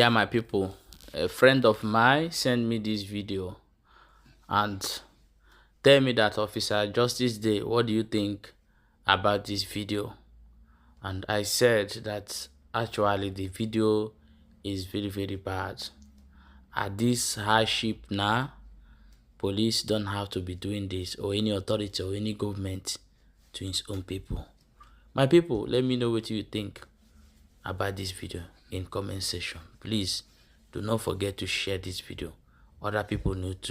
Yeah, my people, a friend of mine sent me this video and tell me that Officer Justice Day, what do you think about this video? And I said that actually the video is very bad. At this hardship now, police don't have to be doing this, or any authority or any government, to its own people. My people, let me know what you think about this video in comment section. Please do not forget to share this video. Other people need to